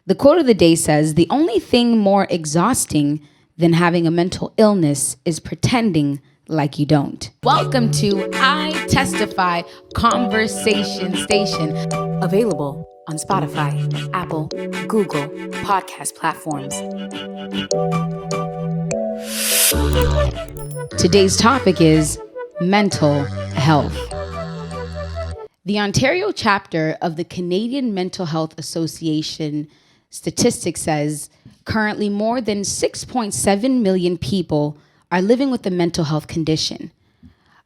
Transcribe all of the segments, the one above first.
The quote of the day says, "The only thing more exhausting than having a mental illness is pretending like you don't." Welcome to I Testify Conversation Station, available on Spotify, Apple, Google podcast platforms. Today's topic is mental health. The Ontario chapter of the Canadian Mental Health Association statistics says currently more than 6.7 million people are living with a mental health condition.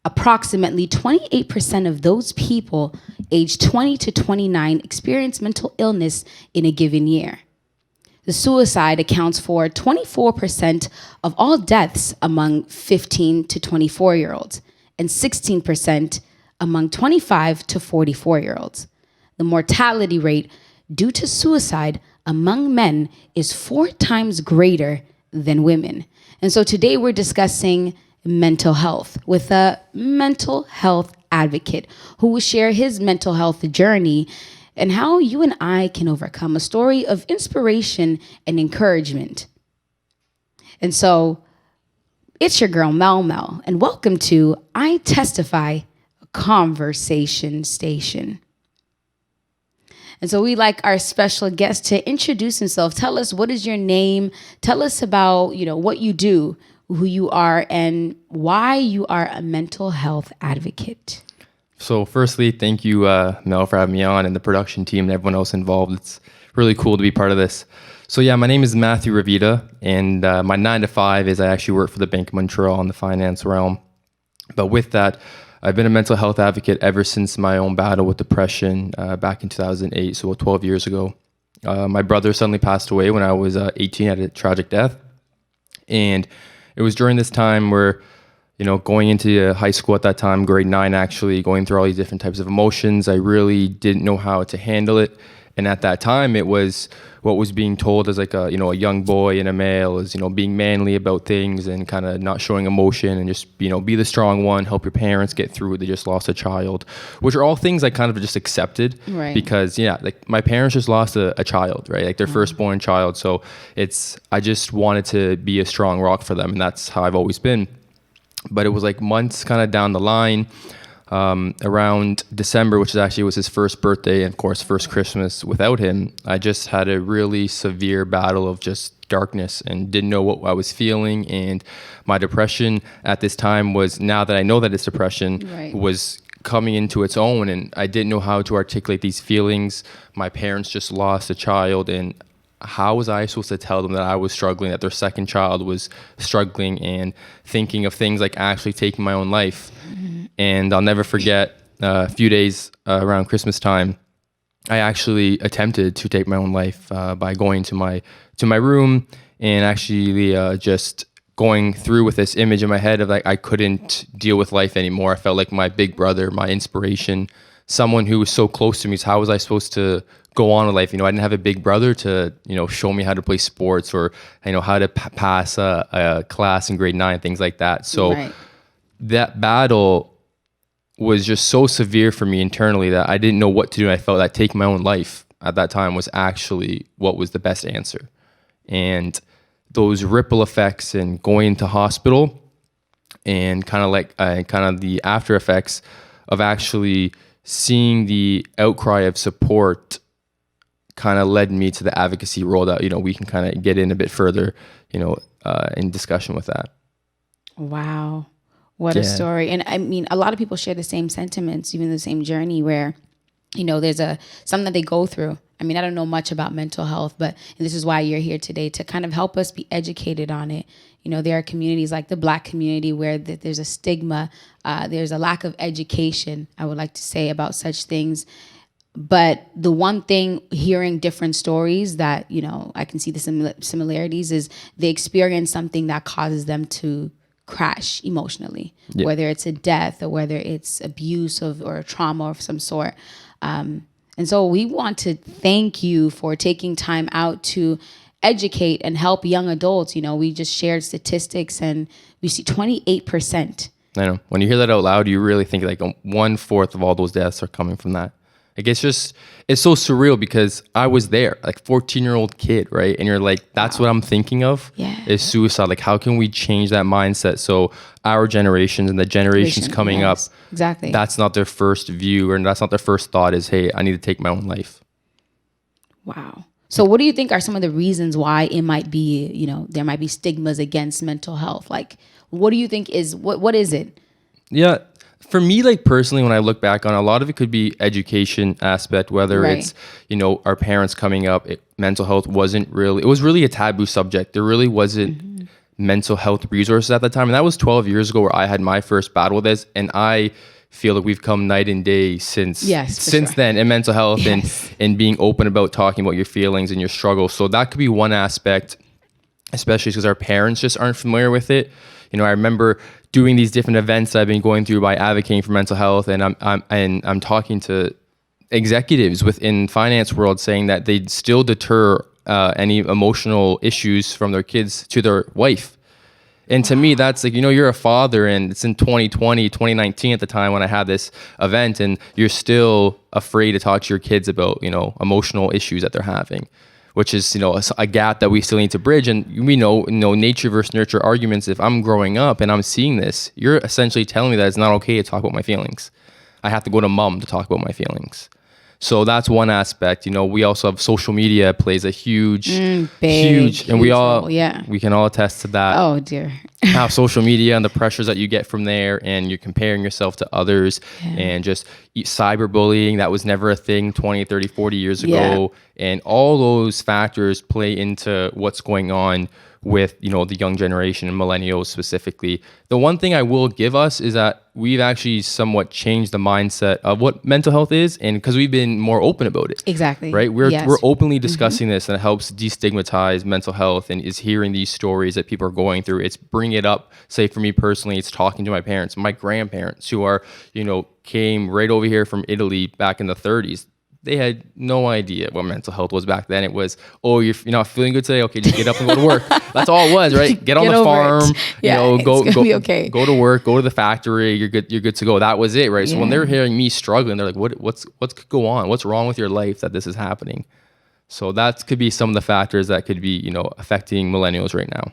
Approximately 28% of those people aged 20 to 29 experience mental illness in a given year. The suicide accounts for 24% of all deaths among 15 to 24-year-olds and 16% among 25 to 44-year-olds. The mortality rate due to suicide among men is 4 times greater than women. And so today we're discussing mental health with a mental health advocate who will share his mental health journey and how you and I can overcome, a story of inspiration and encouragement. And so it's your girl Mel, and welcome to I Testify Conversation Station. And so we like our special guest to introduce himself. Tell us, what is your name? Tell us about, what you do, who you are, and why you are a mental health advocate. So firstly, thank you, Mel, for having me on, and the production team and everyone else involved. It's really cool to be part of this. So yeah, my name is Matthew Ravida, and my 9 to 5 is I actually work for the Bank of Montreal in the finance realm. But with that, I've been a mental health advocate ever since my own battle with depression back in 2008, so 12 years ago. My brother suddenly passed away when I was 18 at a tragic death. And it was during this time where, going into high school at that time, grade 9 actually, going through all these different types of emotions, I really didn't know how to handle it. And at that time, it was what was being told as like a young boy and a male is, being manly about things and kind of not showing emotion and just, be the strong one, help your parents get through it. They just lost a child, which are all things I kind of just accepted. Right. Because, like my parents just lost a child, right? Like their firstborn child. So I just wanted to be a strong rock for them. And that's how I've always been. But it was like months kind of down the line, around December, which was his first birthday and of course first Christmas without him, I just had a really severe battle of just darkness and didn't know what I was feeling. And my depression at this time was, now that I know that it's depression, right, was coming into its own, and I didn't know how to articulate these feelings. My parents just lost a child, and how was I supposed to tell them that I was struggling, that their second child was struggling, and thinking of things like actually taking my own life? Mm-hmm. And I'll never forget a few days around Christmas time, I actually attempted to take my own life by going to my room and actually just going through with this image in my head of like I couldn't deal with life anymore. I felt like my big brother, my inspiration, someone who was so close to me. So how was I supposed to go on with life? I didn't have a big brother to, show me how to play sports or, how to pass a class in grade 9, things like that. So right, that battle was just so severe for me internally that I didn't know what to do. I felt that taking my own life at that time was actually what was the best answer. And those ripple effects and going into hospital and kind of the after effects of actually seeing the outcry of support kind of led me to the advocacy role that, we can kind of get in a bit further, in discussion with that. Wow. What a story. And I mean, a lot of people share the same sentiments, even the same journey where, there's something that they go through. I mean, I don't know much about mental health, but this is why you're here today, to kind of help us be educated on it. There are communities like the Black community where there's a stigma, there's a lack of education, I would like to say, about such things. But the one thing, hearing different stories that, I can see the similarities is they experience something that causes them to crash emotionally, whether it's a death or whether it's abuse or a trauma of some sort. And so we want to thank you for taking time out to educate and help young adults. We just shared statistics and we see 28%. I know. When you hear that out loud, you really think like 1/4 of all those deaths are coming from that. Like it's so surreal because I was there, like 14-year-old kid, right? And you're like, that's what I'm thinking of is suicide. Like how can we change that mindset so our generations and the generations coming up, exactly, that's not their first view or that's not their first thought is, hey, I need to take my own life. Wow. So what do you think are some of the reasons why it might be, you know, there might be stigmas against mental health? Like, what do you think is, what is it? Yeah. For me, like personally, when I look back on a lot of it could be education aspect, whether it's, you know, our parents coming up, mental health it was really a taboo subject. There really wasn't mental health resources at the time. And that was 12 years ago where I had my first battle with this. And I feel like we've come night and day since then in mental health and being open about talking about your feelings and your struggles. So that could be one aspect, especially because our parents just aren't familiar with it. You know, I remember doing these different events that I've been going through by advocating for mental health, and I'm talking to executives within finance world saying that they still deter any emotional issues from their kids to their wife. And to me, that's like, you know, you're a father and it's in 2019 at the time when I had this event, and you're still afraid to talk to your kids about, you know, emotional issues that they're having, which is, you know, a gap that we still need to bridge. And we know, nature versus nurture arguments. If I'm growing up and I'm seeing this, you're essentially telling me that it's not okay to talk about my feelings. I have to go to mom to talk about my feelings. So that's one aspect. You know, we also have social media plays a huge, and we can all attest to that. Oh dear. How social media and the pressures that you get from there, and you're comparing yourself to others, and just cyberbullying, that was never a thing 20, 30, 40 years ago. And all those factors play into what's going on with, you know, the young generation and millennials specifically. The one thing I will give us is that we've actually somewhat changed the mindset of what mental health is, and because we've been more open about it. Exactly. Right? We're openly discussing this, and it helps destigmatize mental health, and is hearing these stories that people are going through. It's bringing it up. Say for me personally, it's talking to my parents, my grandparents who are, you know, came right over here from Italy back in the 30s. They had no idea what mental health was back then. It was, oh, you're not feeling good today? Okay, just get up and go to work. That's all it was, right? Get on the farm, go to work, go to the factory. You're good to go. That was it, right? So when they're hearing me struggling, they're like, what's could go on? What's wrong with your life that this is happening? So that could be some of the factors that could be, you know, affecting millennials right now.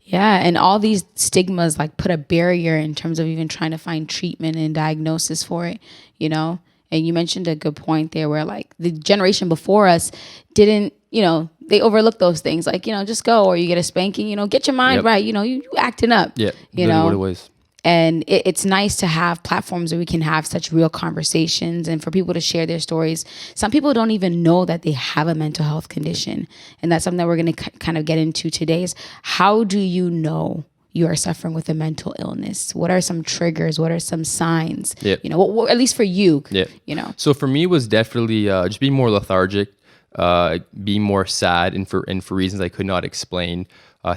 Yeah, and all these stigmas like put a barrier in terms of even trying to find treatment and diagnosis for it, you know? And you mentioned a good point there where like the generation before us didn't, you know, they overlooked those things. Like, you know, just go, or you get a spanking, you know, get your mind right. You know, you acting up. Yeah, you know what it was. And it's nice to have platforms where we can have such real conversations and for people to share their stories. Some people don't even know that they have a mental health condition. And that's something that we're going to kind of get into today is, how do you know you are suffering with a mental illness? What are some triggers? What are some signs? You know, what, at least for you, you know? So for me, it was definitely just being more lethargic, being more sad, and for reasons I could not explain.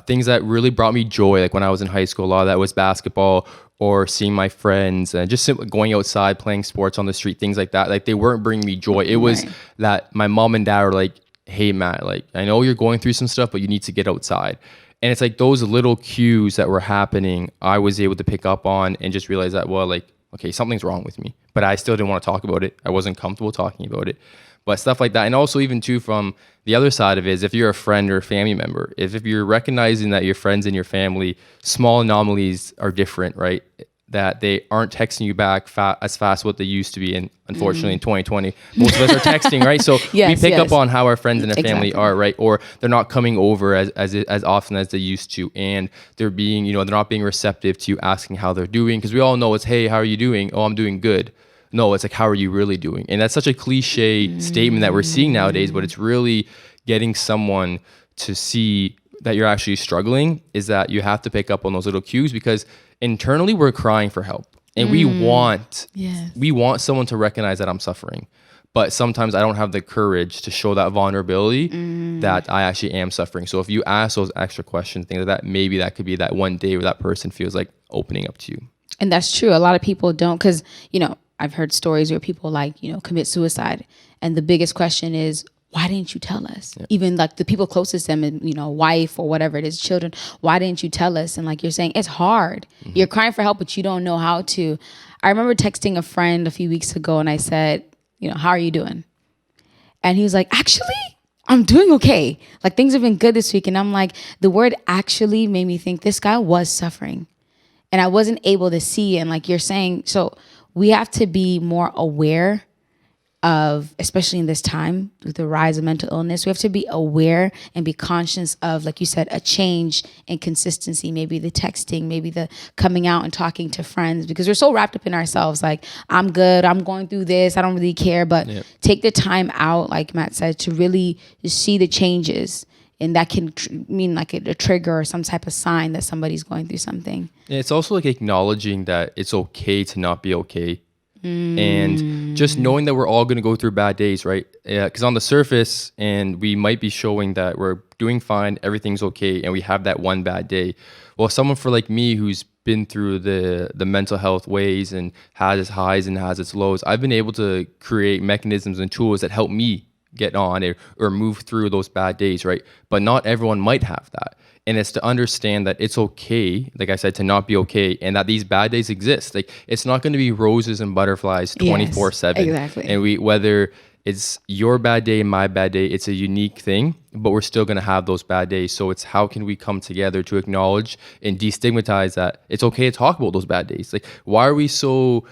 Things that really brought me joy, like when I was in high school, a lot of that was basketball or seeing my friends and just simply going outside, playing sports on the street, things like that. Like they weren't bringing me joy. It was that my mom and dad were like, hey, Matt, like I know you're going through some stuff, but you need to get outside. And it's like those little cues that were happening, I was able to pick up on and just realize that, well, like, okay, something's wrong with me. But I still didn't want to talk about it. I wasn't comfortable talking about it. But stuff like that. And also even too, from the other side of it is, if you're a friend or a family member, if you're recognizing that your friends and your family, small anomalies are different, right? That they aren't texting you back as fast what they used to be. And unfortunately in 2020, most of us are texting, right? So we pick up on how our friends and our family are, right? Or they're not coming over as often as they used to. And they're being, you know, they're not being receptive to you asking how they're doing. Because we all know it's, hey, how are you doing? Oh, I'm doing good. No, it's like, how are you really doing? And that's such a cliche statement that we're seeing nowadays, but it's really getting someone to see that you're actually struggling, is that you have to pick up on those little cues, because internally we're crying for help, and we want someone to recognize that I'm suffering. But sometimes I don't have the courage to show that vulnerability that I actually am suffering. So if you ask those extra questions, things like that, maybe that could be that one day where that person feels like opening up to you. And that's true. A lot of people don't, because, you know, I've heard stories where people like, you know, commit suicide. And the biggest question is, why didn't you tell us? Yeah. Even like the people closest to them, you know, wife or whatever it is, children, why didn't you tell us? And like you're saying, it's hard. Mm-hmm. You're crying for help, but you don't know how to. I remember texting a friend a few weeks ago and I said, how are you doing? And he was like, actually, I'm doing okay. Like, things have been good this week. And I'm like, the word actually made me think this guy was suffering. And I wasn't able to see. And like you're saying, so we have to be more aware of, especially in this time with the rise of mental illness, we have to be aware and be conscious of, like you said, a change in consistency, maybe the texting, maybe the coming out and talking to friends, because we're so wrapped up in ourselves. Like, I'm good, I'm going through this, I don't really care. But take the time out, like Matt said, to really just see the changes. And that can mean like a trigger or some type of sign that somebody's going through something. And it's also like acknowledging that it's okay to not be okay. And just knowing that we're all going to go through bad days, right? Because on the surface, and we might be showing that we're doing fine, everything's okay, and we have that one bad day. Well, someone for like me who's been through the mental health ways and has its highs and has its lows, I've been able to create mechanisms and tools that help me get on or move through those bad days, right? But not everyone might have that. And it's to understand that it's okay, like I said, to not be okay, and that these bad days exist. Like, it's not going to be roses and butterflies 24/7. Exactly. And whether it's your bad day and my bad day, it's a unique thing, but we're still going to have those bad days. So it's how can we come together to acknowledge and destigmatize that it's okay to talk about those bad days. Like, why are we so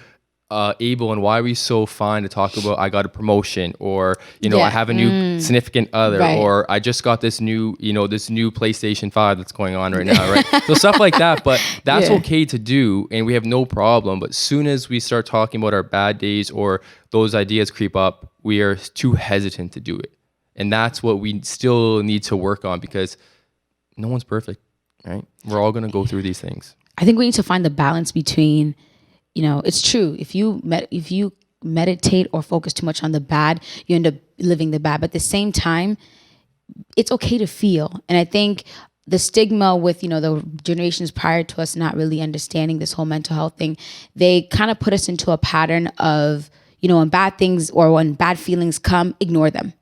able, and why are we so fine to talk about I got a promotion, or I have a new significant other, right. or I just got this new PlayStation 5 that's going on right now, right? So stuff like that. But that's okay to do, and we have no problem. But soon as we start talking about our bad days or those ideas creep up, we are too hesitant to do it. And that's what we still need to work on, because no one's perfect, right? We're all going to go through these things. I think we need to find the balance between, it's true. If you meditate or focus too much on the bad, you end up living the bad. But at the same time, it's okay to feel. And I think the stigma with, the generations prior to us not really understanding this whole mental health thing, they kind of put us into a pattern of, when bad things or when bad feelings come, ignore them.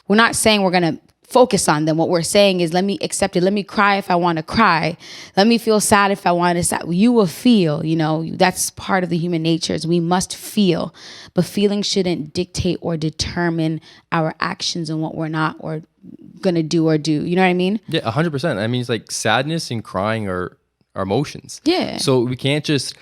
We're not saying we're going to focus on them. What we're saying is, let me accept it. Let me cry if I want to cry. Let me feel sad if I want to sad. You will feel, that's part of the human nature, is we must feel, but feelings shouldn't dictate or determine our actions and what we're not or going to do or do. You know what I mean? Yeah, 100%. I mean, it's like sadness and crying are emotions. Yeah. So we can't just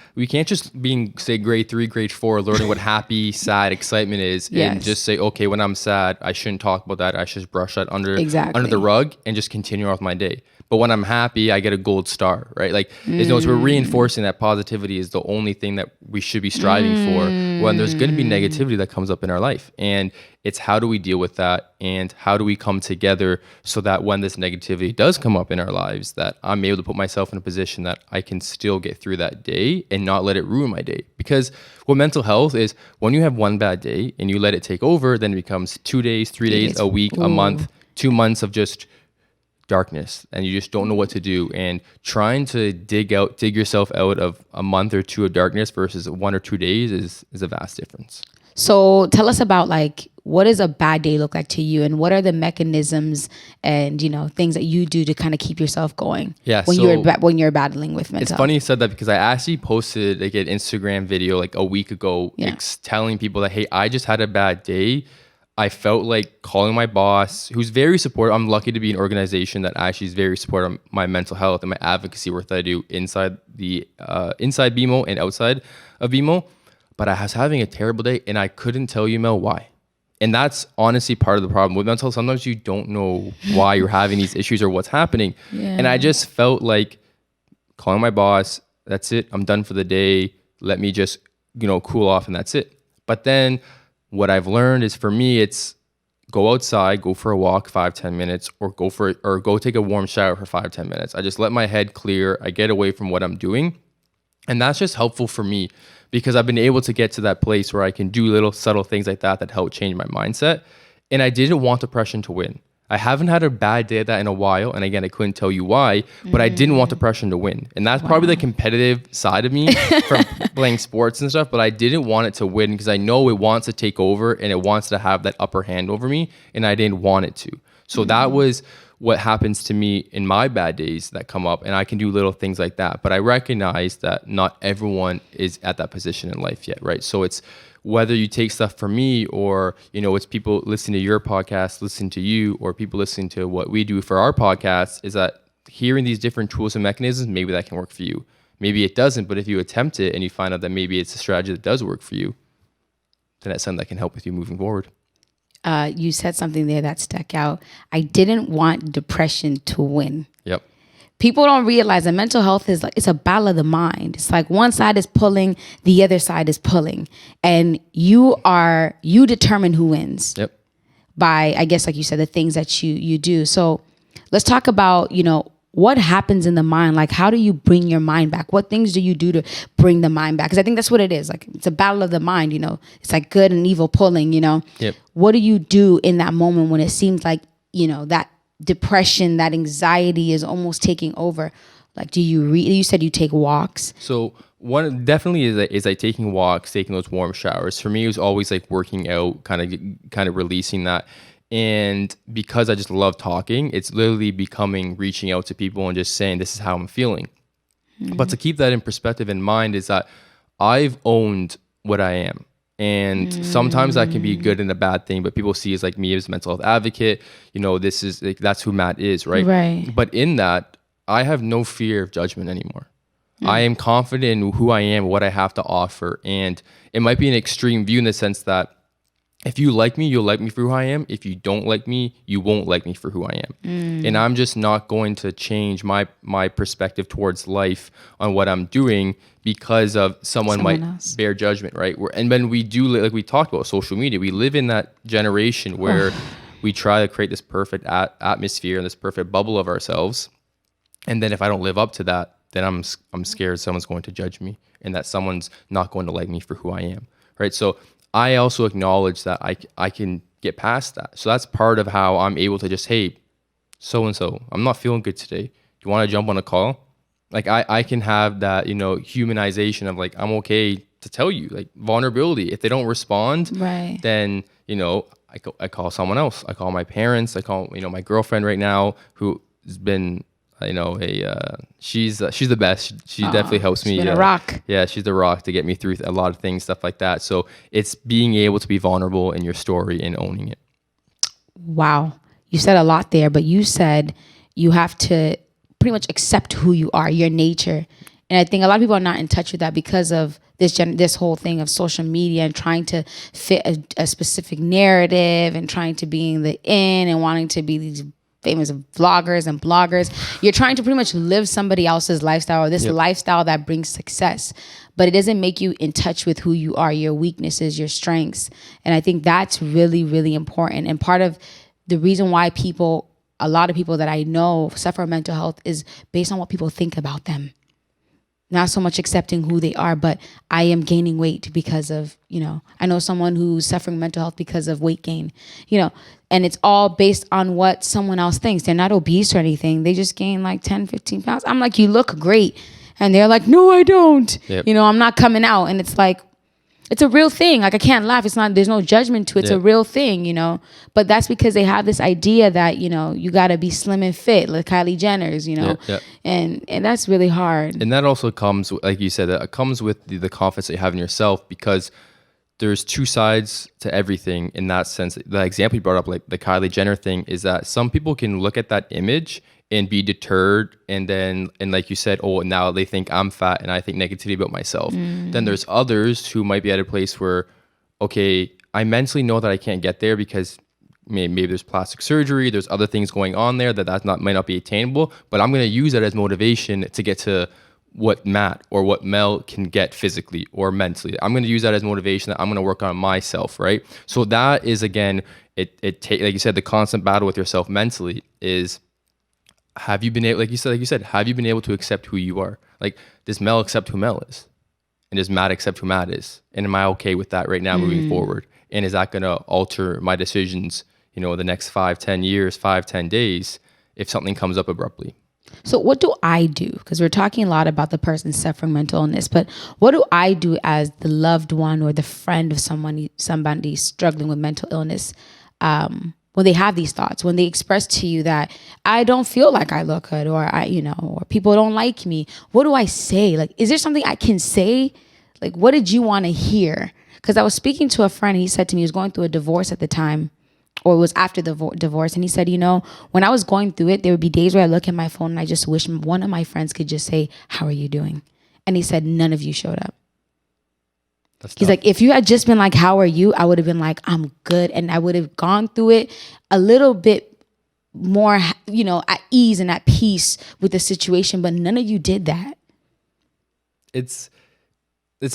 being, say, grade 3, grade 4, learning what happy, sad, excitement is, and just say, okay, when I'm sad, I shouldn't talk about that. I should just brush that under the rug and just continue on with my day. But when I'm happy, I get a gold star, right? Like, so we're reinforcing that positivity is the only thing that we should be striving for when there's going to be negativity that comes up in our life. And it's how do we deal with that, and how do we come together so that when this negativity does come up in our lives, that I'm able to put myself in a position that I can still get through that day and not let it ruin my day. Because what mental health is, when you have one bad day and you let it take over, then it becomes 2 days, 3 days, a week, a month, 2 months of just darkness, and you just don't know what to do. And trying to dig yourself out of a month or two of darkness versus 1 or 2 days is a vast difference. So tell us about, like, what does a bad day look like to you, and what are the mechanisms and things that you do to kind of keep yourself going? Yeah, when you're battling with mental. It's funny you said that, because I actually posted like an Instagram video like a week ago, telling people that, hey, I just had a bad day. I felt like calling my boss, who's very supportive. I'm lucky to be in an organization that actually is very supportive of my mental health and my advocacy work that I do inside BMO and outside of BMO. But I was having a terrible day, and I couldn't tell you, Mel, why. And that's honestly part of the problem with mental health. Sometimes you don't know why you're having these issues or what's happening. Yeah. And I just felt like calling my boss, that's it, I'm done for the day. Let me just, cool off, and that's it. But then what I've learned is, for me, it's go outside, go for a walk 5-10 minutes, or go take a warm shower for 5-10 minutes. I just let my head clear. I get away from what I'm doing. And that's just helpful for me, because I've been able to get to that place where I can do little subtle things like that help change my mindset. And I didn't want depression to win. I haven't had a bad day at that in a while. And again, I couldn't tell you why, but I didn't want depression to win. And that's probably the competitive side of me from playing sports and stuff. But I didn't want it to win, because I know it wants to take over and it wants to have that upper hand over me. And I didn't want it to. So that was what happens to me in my bad days that come up, and I can do little things like that. But I recognize that not everyone is at that position in life yet, right? So it's whether you take stuff from me or, it's people listening to your podcast, listening to you, or people listening to what we do for our podcast, is that hearing these different tools and mechanisms, maybe that can work for you. Maybe it doesn't, but if you attempt it and you find out that maybe it's a strategy that does work for you, then that's something that can help with you moving forward. You said something there that stuck out. I didn't want depression to win. Yep. People don't realize that mental health is like, it's a battle of the mind. It's like one side is pulling, the other side is pulling. And you determine who wins. Yep. By, I guess, like you said, the things that you do. So let's talk about, what happens in the mind? Like, how do you bring your mind back? What things do you do to bring the mind back? Because I think that's what it is. Like, it's a battle of the mind, It's like good and evil pulling, Yep. What do you do in that moment when it seems like, that depression, that anxiety is almost taking over? Like, do you you said you take walks. So one definitely is like taking walks, taking those warm showers. For me, it was always like working out, kind of releasing that. And because I just love talking, it's literally becoming reaching out to people and just saying, this is how I'm feeling. Mm-hmm. But to keep that in perspective in mind is that I've owned what I am. And sometimes that can be good and a bad thing, but people see as like me as a mental health advocate, this is like, that's who Matt is, right? Right. But in that, I have no fear of judgment anymore. I am confident in who I am, what I have to offer. And it might be an extreme view in the sense that if you like me, you'll like me for who I am. If you don't like me, you won't like me for who I am. And I'm just not going to change my perspective towards life on what I'm doing because of someone might else bear judgment, right? And when we do, like we talked about social media, we live in that generation where we try to create this perfect atmosphere and this perfect bubble of ourselves. And then if I don't live up to that, then I'm scared someone's going to judge me and that someone's not going to like me for who I am, right? So I also acknowledge that I can get past that. So that's part of how I'm able to just, hey, so-and-so, I'm not feeling good today. Do you want to jump on a call? Like I can have that, humanization of like, I'm okay to tell you, like vulnerability. If they don't respond, right, then, I call someone else. I call my parents. I call, my girlfriend right now who has been, she's the best. She definitely helps me. She's been a rock. Yeah, she's the rock to get me through a lot of things, stuff like that. So it's being able to be vulnerable in your story and owning it. Wow. You said a lot there, but you said you have to pretty much accept who you are, your nature. And I think a lot of people are not in touch with that because of this whole thing of social media and trying to fit a specific narrative and trying to be in the in and wanting to be these famous vloggers and bloggers. You're trying to pretty much live somebody else's lifestyle or this lifestyle that brings success, but it doesn't make you in touch with who you are, your weaknesses, your strengths. And I think that's really, really important. And part of the reason why a lot of people that I know suffer mental health is based on what people think about them. Not so much accepting who they are, but I am gaining weight because of, I know someone who's suffering mental health because of weight gain, and it's all based on what someone else thinks. They're not obese or anything. They just gain like 10, 15 pounds. I'm like, you look great. And they're like, no, I don't. Yep. I'm not coming out. And it's like, it's a real thing. Like I can't laugh. There's no judgment to it. It's a real thing, but that's because they have this idea that, you got to be slim and fit like Kylie Jenner's, and that's really hard. And that also comes, like you said, that comes with the confidence that you have in yourself, because there's two sides to everything in that sense. The example you brought up, like the Kylie Jenner thing, is that some people can look at that image and be deterred, and like you said, now they think I'm fat and I think negativity about myself. Then there's others who might be at a place where, okay, I mentally know that I can't get there because maybe there's plastic surgery, there's other things going on there might not be attainable, but I'm going to use that as motivation to get to what Matt or what Mel can get physically or mentally. I'm going to use that as motivation that I'm going to work on myself, right? So that is, again, like you said, the constant battle with yourself mentally is, have you been able, like you said, have you been able to accept who you are? Like, does Mel accept who Mel is? And does Matt accept who Matt is? And am I okay with that right now moving forward? And is that going to alter my decisions, the next 5, 10 years, 5, 10 days, if something comes up abruptly? So what do I do? Because we're talking a lot about the person suffering mental illness, but what do I do as the loved one or the friend of somebody struggling with mental illness? When they have these thoughts, when they express to you that I don't feel like I look good, or or people don't like me, what do I say? Like, is there something I can say? Like, what did you want to hear? Because I was speaking to a friend. He said to me, he was going through a divorce at the time, or it was after the divorce. And he said, when I was going through it, there would be days where I look at my phone and I just wish one of my friends could just say, how are you doing? And he said, none of you showed up. He's like, if you had just been like, how are you? I would have been like, I'm good. And I would have gone through it a little bit more, at ease and at peace with the situation. But none of you did that. It's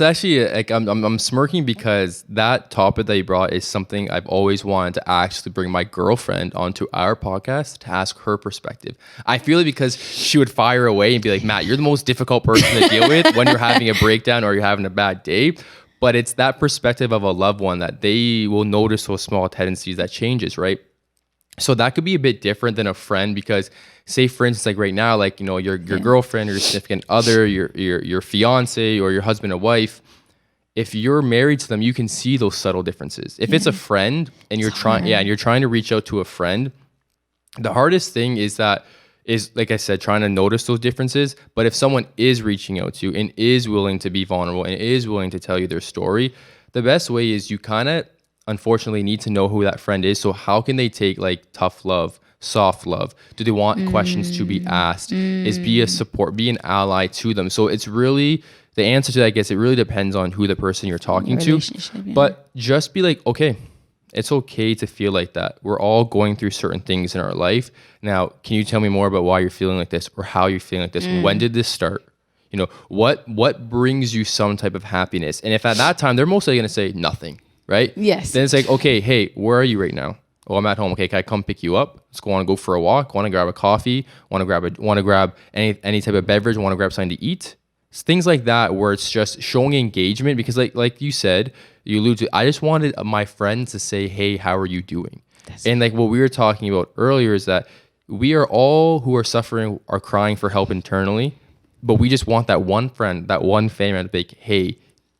actually like I'm smirking because that topic that you brought is something I've always wanted to actually bring my girlfriend onto our podcast to ask her perspective. I feel it because she would fire away and be like, Matt, you're the most difficult person to deal with when you're having a breakdown or you're having a bad day. But it's that perspective of a loved one that they will notice those small tendencies that changes, right? So that could be a bit different than a friend because, say for instance, like right now, like your girlfriend or your significant other, your fiance or your husband or wife, if you're married to them, you can see those subtle differences. If it's a friend and you're trying to reach out to a friend, the hardest thing is like I said, trying to notice those differences. But if someone is reaching out to you and is willing to be vulnerable and is willing to tell you their story, the best way is you kind of unfortunately need to know who that friend is. So how can they take like tough love, soft love? Do they want questions to be asked? Is be a support, be an ally to them? So it's really, the answer to that, I guess, it really depends on who the person you're talking to. But just be like, okay, it's okay to feel like that. We're all going through certain things in our life. Now, can you tell me more about why you're feeling like this or how you're feeling like this? When did this start? What brings you some type of happiness? And if at that time, they're mostly going to say nothing, right? Yes. Then it's like, okay, hey, where are you right now? Oh, I'm at home. Okay, can I come pick you up? Let's go for a walk. Want to grab a coffee? Want to grab any type of beverage? Want to grab something to eat? It's things like that where it's just showing engagement because like you said, you allude to, I just wanted my friends to say, hey, how are you doing? And like what we were talking about earlier is that we are all who are suffering are crying for help internally, but we just want that one friend, that one family to be like, hey,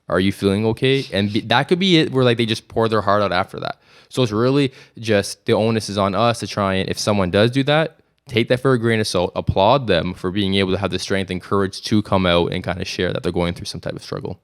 are you feeling okay? And that could be it where like they just pour their heart out after that. So it's really just the onus is on us to try and if someone does do that, take that for a grain of salt, applaud them for being able to have the strength and courage to come out and kind of share that they're going through some type of struggle.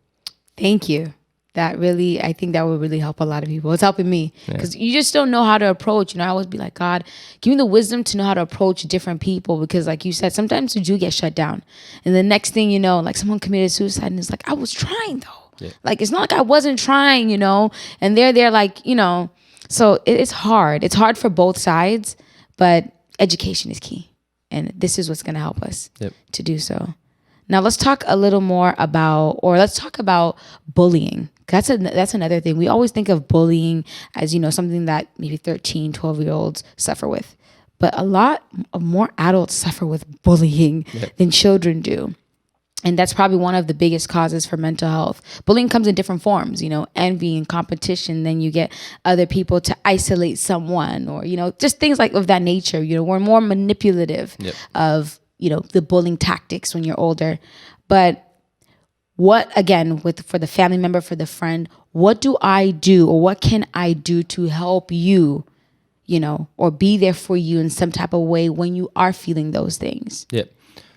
Thank you. I think that would really help a lot of people. It's helping me because you just don't know how to approach. I always be like, God, give me the wisdom to know how to approach different people because like you said, sometimes you do get shut down. And the next thing you know, like someone committed suicide and it's like, I was trying though. Yeah. Like, it's not like I wasn't trying, and they're like, so it's hard. It's hard for both sides, but education is key. And this is what's going to help us to do so. Now let's talk a little more about bullying. That's another thing. We always think of bullying as, something that maybe 13, 12-year-olds suffer with. But a lot of more adults suffer with bullying than children do. And that's probably one of the biggest causes for mental health. Bullying comes in different forms, envy and competition. Then you get other people to isolate someone or, just things like of that nature. We're more manipulative of, the bullying tactics when you're older. But what, again, for the family member, for the friend, what do I do or what can I do to help you, or be there for you in some type of way when you are feeling those things? Yeah.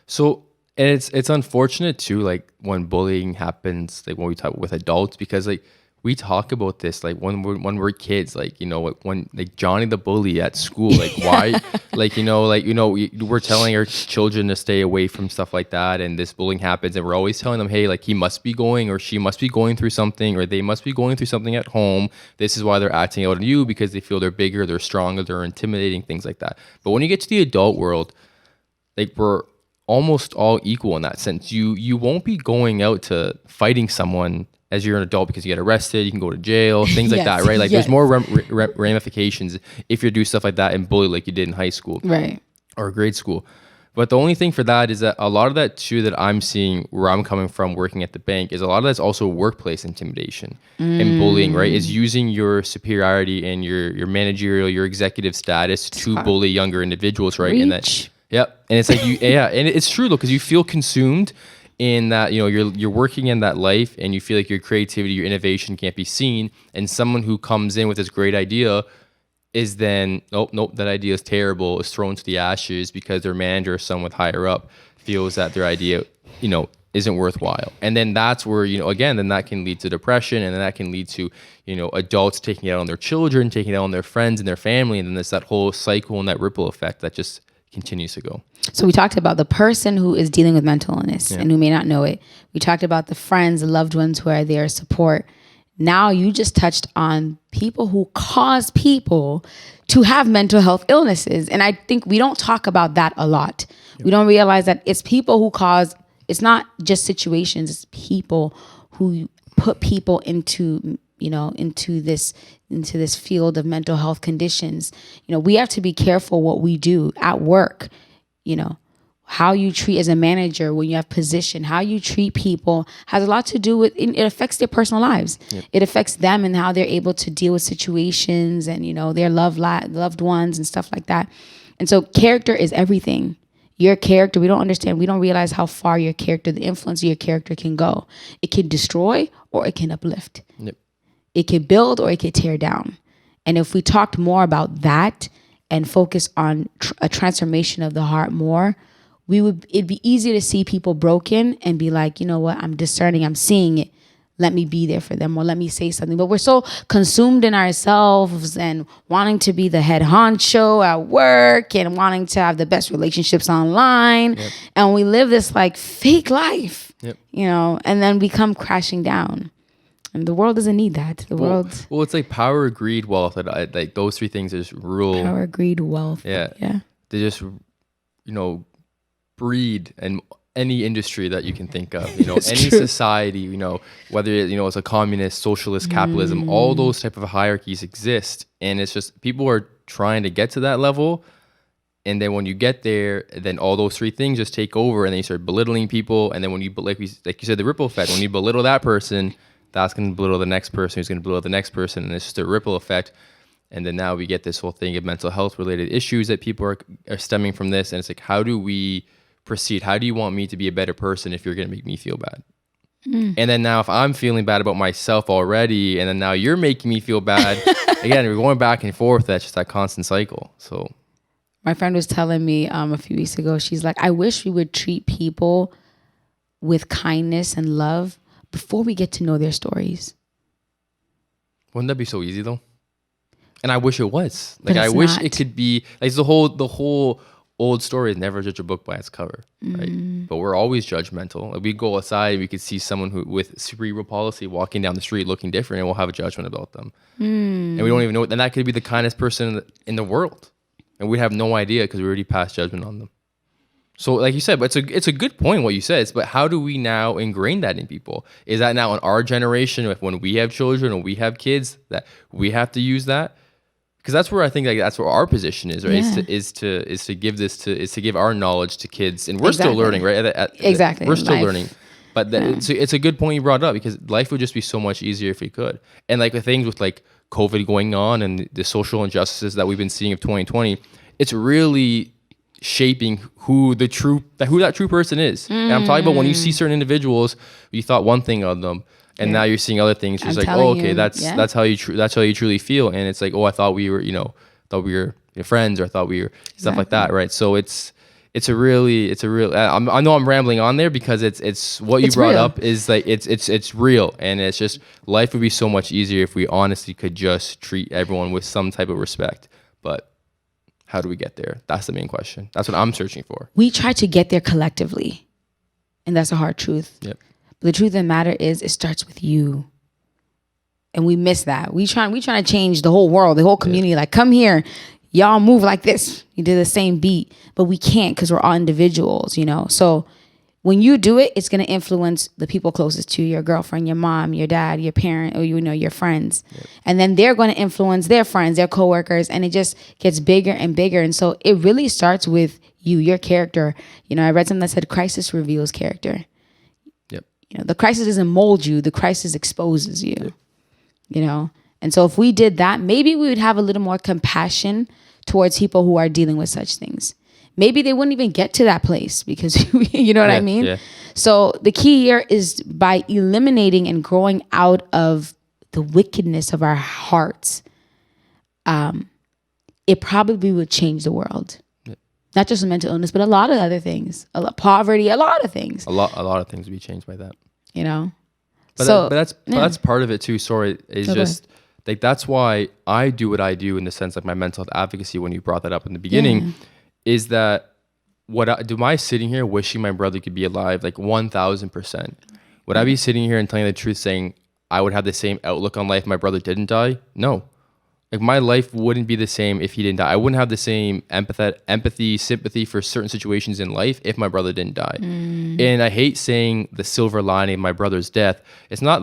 So, and it's unfortunate too, like when bullying happens, like when we talk with adults, because like we talk about this, like when we're kids, like, when like Johnny the bully at school, like why, we're telling our children to stay away from stuff like that. And this bullying happens and we're always telling them, hey, like he must be going or she must be going through something or they must be going through something at home. This is why they're acting out on you because they feel they're bigger, they're stronger, they're intimidating, things like that. But when you get to the adult world, like we're almost all equal in that sense. You won't be going out to fighting someone as you're an adult because you get arrested, you can go to jail, things like that, right? Like there's more ramifications if you do stuff like that and bully like you did in high school, right, or grade school. But the only thing for that is that a lot of that too that I'm seeing where I'm coming from working at the bank is a lot of that's also workplace intimidation and bullying, right? Is using your superiority and your managerial, your executive status to bully younger individuals, right? And that, yep. And it's like and it's true though because you feel consumed in that, you're working in that life and you feel like your creativity, your innovation can't be seen. And someone who comes in with this great idea is then, nope, that idea is terrible, is thrown to the ashes because their manager or someone higher up feels that their idea, isn't worthwhile. And then that's where, again, then that can lead to depression, and then that can lead to, adults taking it out on their children, taking it out on their friends and their family. And then there's that whole cycle and that ripple effect that just continues to go. So we talked about the person who is dealing with mental illness and who may not know it. We talked about the friends, the loved ones who are there support. Now you just touched on people who cause people to have mental health illnesses. And I think we don't talk about that a lot. We don't realize that it's people who cause, it's not just situations, it's people who put people into this field of mental health conditions. We have to be careful what we do at work. How you treat as a manager when you have position, how you treat people has a lot to do with, it affects their personal lives. Yep. It affects them and how they're able to deal with situations and, their loved ones and stuff like that. And so character is everything. Your character, we don't realize how far your character, the influence of your character can go. It can destroy or it can uplift. Yep. It can build or it can tear down. And if we talked more about that and focus on a transformation of the heart more, it'd be easy to see people broken and be like, you know what, I'm discerning, I'm seeing it. Let me be there for them, or let me say something. But we're so consumed in ourselves and wanting to be the head honcho at work and wanting to have the best relationships online. Yep. And we live this like fake life, and then we come crashing down. And the world doesn't need that. Well, it's like power, greed, wealth. Like those three things is rule. Power, greed, wealth. Yeah. They just, breed and any industry that you can think of, any society, whether it's a communist, socialist, capitalism, all those type of hierarchies exist. And it's just people are trying to get to that level. And then when you get there, then all those three things just take over, and then you start belittling people. And then when you, like you said, the ripple effect, when you belittle that person, that's going to belittle the next person, who's going to belittle the next person. And it's just a ripple effect. And then now we get this whole thing of mental health related issues that people are stemming from this. And it's like, how do we proceed? How do you want me to be a better person if you're going to make me feel bad? And then now if I'm feeling bad about myself already, and then now you're making me feel bad, again, we're going back and forth. That's just that constant cycle. So my friend was telling me a few weeks ago, she's like, I wish we would treat people with kindness and love before we get to know their stories. Wouldn't that be so easy though? And I wish it was. Like, I wish it could be like the whole old story is never judge a book by its cover, right? But we're always judgmental. Like, we go outside and we could see someone who with cerebral palsy walking down the street looking different, and we'll have a judgment about them. And we don't even know. And that could be the kindest person in the world, and we have no idea because we already passed judgment on them. So like you said, but it's a good point what you said. But how do we now ingrain that in people? Is that now in our generation, when we have children or we have kids, that we have to use that? Because that's where I think that's where our position is, right? Yeah. Is to give our knowledge to kids, and we're still learning, right? Exactly, we're still learning. But it's a good point you brought up, because life would just be so much easier if we could. And like the things with like COVID going on and the social injustices that we've been seeing of 2020, it's really shaping who that true person is. And I'm talking about when you see certain individuals, you thought one thing of them, and now you're seeing other things. Just like, oh, okay, that's how you truly feel. And it's like, oh, I thought we were, your friends, or I thought we were stuff like that, right? So it's a real. I know I'm rambling on there because it's what you brought up is like it's real, and it's just life would be so much easier if we honestly could just treat everyone with some type of respect. But how do we get there? That's the main question. That's what I'm searching for. We try to get there collectively, and that's a hard truth. Yep. But the truth of the matter is, it starts with you. And we miss that. We trying to change the whole world, the whole community. Yeah. Like, come here, y'all move like this. You do the same beat, but we can't because we're all individuals, So when you do it, it's going to influence the people closest to you, your girlfriend, your mom, your dad, your parent, or your friends. Yep. And then they're going to influence their friends, their coworkers, and it just gets bigger and bigger. And so it really starts with you, your character. I read something that said crisis reveals character. The crisis doesn't mold you. The crisis exposes you, And so if we did that, maybe we would have a little more compassion towards people who are dealing with such things. Maybe they wouldn't even get to that place because, you know what I mean? Yeah. So the key here is by eliminating and growing out of the wickedness of our hearts, it probably would change the world. Not just mental illness, but a lot of other things, poverty, a lot of things. A lot of things would be changed by that. You know, but that's part of it too. Sorry, is just like that's why I do what I do in the sense like my mental health advocacy. When you brought that up in the beginning, is that am I sitting here wishing my brother could be alive? Like 1,000%. Would I be sitting here and telling the truth, saying I would have the same outlook on life if my brother didn't die? No. Like my life wouldn't be the same if he didn't die. I wouldn't have the same empathy, sympathy for certain situations in life if my brother didn't die. And I hate saying the silver lining of my brother's death. It's not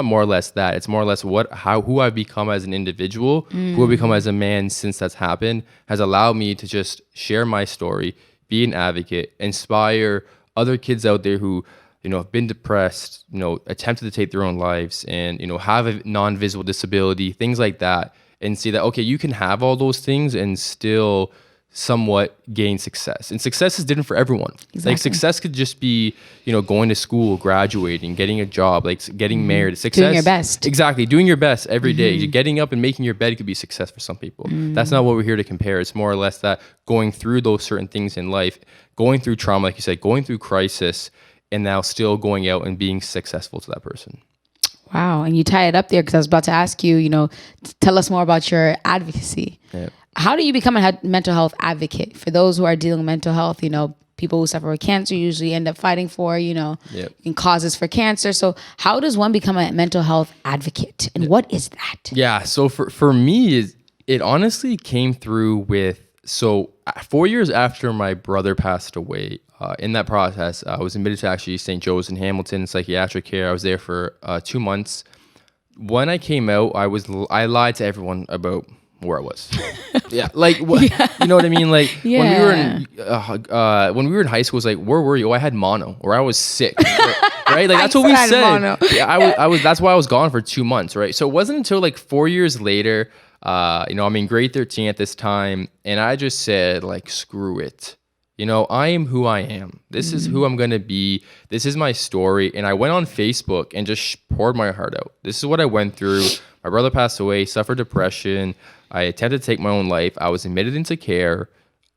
more or less that. It's more or less who I've become as an individual, who I've become as a man since that's happened, has allowed me to just share my story, be an advocate, inspire other kids out there who, you know, have been depressed, you know, attempted to take their own lives, and, you know, have a non-visible disability, things like that. And see that, okay, you can have all those things and still somewhat gain success. And success is different for everyone. Exactly. Like success could just be, you know, going to school, graduating, getting a job, like getting married. Success, doing your best. Exactly. Doing your best every day. Getting up and making your bed could be success for some people. That's not what we're here to compare. It's more or less that going through those certain things in life, going through trauma, like you said, going through crisis, and now still going out and being successful to that person. Wow. And you tie it up there because I was about to ask you, you know, tell us more about your advocacy. Yeah. How do you become a mental health advocate? For those who are dealing with mental health, you know, people who suffer with cancer usually end up fighting for, you know, in causes for cancer. So how does one become a mental health advocate? And what is that? Yeah. So for me, it honestly came through with, 4 years after my brother passed away, in that process, I was admitted to actually St. Joe's in Hamilton psychiatric care. I was there for 2 months. When I came out, I lied to everyone about where I was. You know what I mean? Like when we were in high school, it was like, where were you? Oh, I had mono, or I was sick. Right? Like that's what we said. Yeah, I was. That's why I was gone for 2 months. Right? So it wasn't until like 4 years later. You know, I'm in grade 13 at this time, and I just said like, screw it. You know, I am who I am. This is who I'm going to be. This is my story. And I went on Facebook and just poured my heart out. This is what I went through. My brother passed away, suffered depression. I attempted to take my own life. I was admitted into care,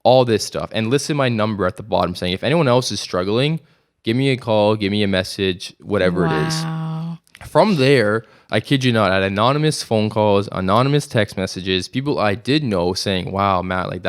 all this stuff. And listed my number at the bottom saying, if anyone else is struggling, give me a call, give me a message, whatever it is. From there, I kid you not, I had anonymous phone calls, anonymous text messages, people I did know saying, wow, Matt, like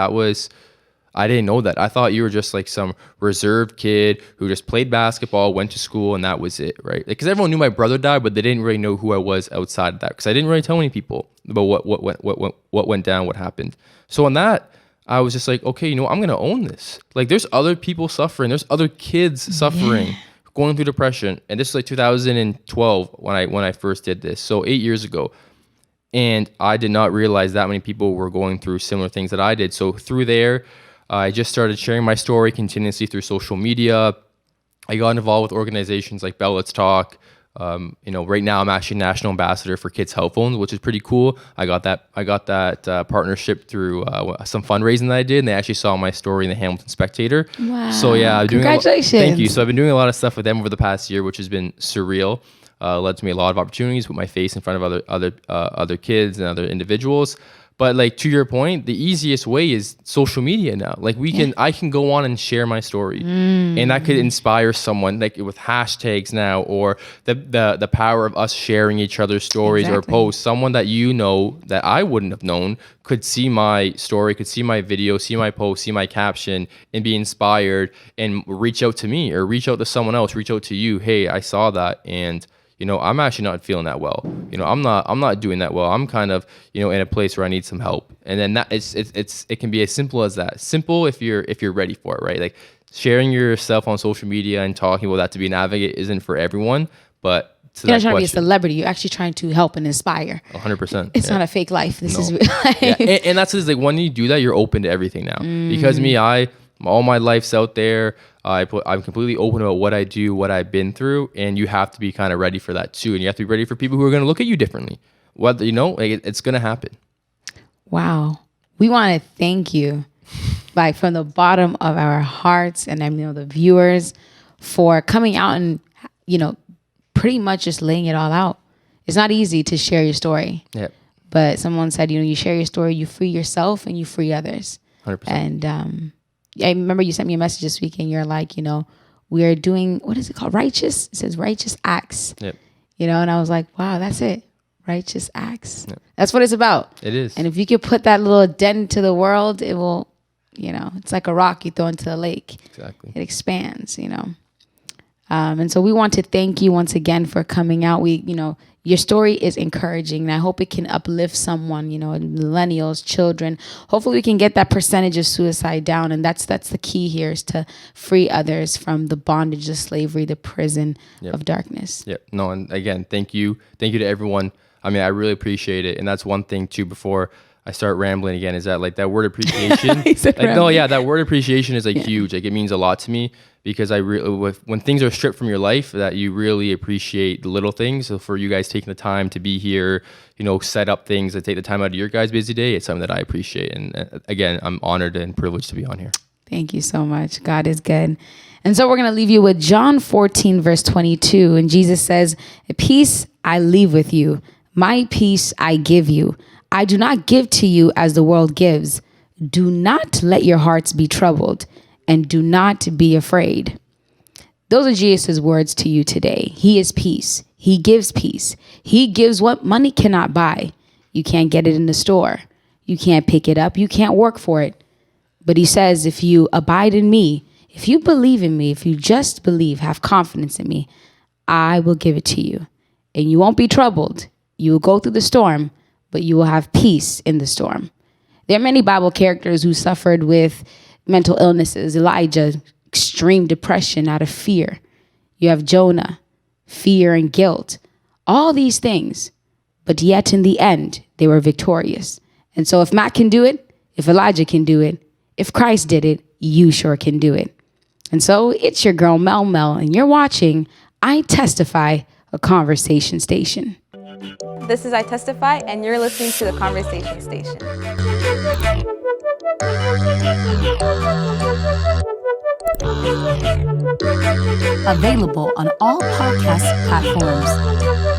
I didn't know that. I thought you were just like some reserved kid who just played basketball, went to school, and that was it, right? Because everyone knew my brother died, but they didn't really know who I was outside of that. Because I didn't really tell any people about what went down, what happened. So on that, I was just like, okay, you know, I'm gonna own this. Like, there's other people suffering. There's other kids suffering, going through depression. And this is like 2012 when I first did this. So 8 years ago. And I did not realize that many people were going through similar things that I did. So through there, I just started sharing my story continuously through social media. I got involved with organizations like Bell Let's Talk. You know, right now I'm actually national ambassador for Kids Health Phones, which is pretty cool. I got that partnership through some fundraising that I did, and they actually saw my story in the Hamilton Spectator. Wow! So yeah, congratulations. Thank you. So I've been doing a lot of stuff with them over the past year, which has been surreal. Led to me a lot of opportunities, put my face in front of other kids and other individuals. But like to your point, the easiest way is social media now. Like I can go on and share my story, and that could inspire someone, like with hashtags now, or the power of us sharing each other's stories or posts. Someone that you know that I wouldn't have known could see my story, could see my video, see my post, see my caption, and be inspired and reach out to me or reach out to someone else, reach out to you. Hey, I saw that, and you know, I'm actually not feeling that well. You know, I'm not doing that well. I'm kind of, you know, in a place where I need some help. And then that it can be as simple as that. Simple if you're ready for it, right? Like sharing yourself on social media and talking about that to be an advocate isn't for everyone, but you're not trying to be a celebrity. You're actually trying to help and inspire. 100%. It's not a fake life. This is real life. And that's just like when you do that, you're open to everything now. Because all my life's out there. I'm completely open about what I do, what I've been through, and you have to be kind of ready for that too. And you have to be ready for people who are going to look at you differently. Whether you know, like it's going to happen. Wow, we want to thank you, like from the bottom of our hearts, and the viewers, for coming out and pretty much just laying it all out. It's not easy to share your story. Yeah. But someone said, you share your story, you free yourself and you free others. 100%. And I remember you sent me a message this week and you're like, we are doing, what is it called? Righteous? It says righteous acts. Yep. And I was like, wow, that's it. Righteous acts. Yep. That's what it's about. It is. And if you could put that little dent into the world, it will, it's like a rock you throw into a lake. Exactly. It expands, And so we want to thank you once again for coming out. Your story is encouraging, and I hope it can uplift someone, millennials, children. Hopefully we can get that percentage of suicide down. And that's the key here, is to free others from the bondage, the slavery, the prison of darkness. Yep. No, and again, thank you. Thank you to everyone. I mean, I really appreciate it. And that's one thing too, before I start rambling again, is that that word appreciation. That word appreciation is huge. It means a lot to me, because I really, when things are stripped from your life, that you really appreciate the little things. So for you guys taking the time to be here, set up things, and take the time out of your guys' busy day, it's something that I appreciate. And again, I'm honored and privileged to be on here. Thank you so much. God is good. And so we're going to leave you with John 14, verse 22. And Jesus says, "Peace I leave with you. My peace I give you. I do not give to you as the world gives. Do not let your hearts be troubled, and do not be afraid." Those are Jesus' words to you today. He is peace. He gives peace. He gives what money cannot buy. You can't get it in the store. You can't pick it up. You can't work for it. But he says, if you abide in me, if you believe in me, if you just believe, have confidence in me, I will give it to you. And you won't be troubled. You will go through the storm, but you will have peace in the storm. There are many Bible characters who suffered with mental illnesses. Elijah, extreme depression out of fear. You have Jonah, fear and guilt. All these things, but yet in the end, they were victorious. And so if Matt can do it, if Elijah can do it, if Christ did it, you sure can do it. And so it's your girl Mel, and you're watching I Testify, a conversation station. This is I Testify, and you're listening to the Conversation Station. Available on all podcast platforms.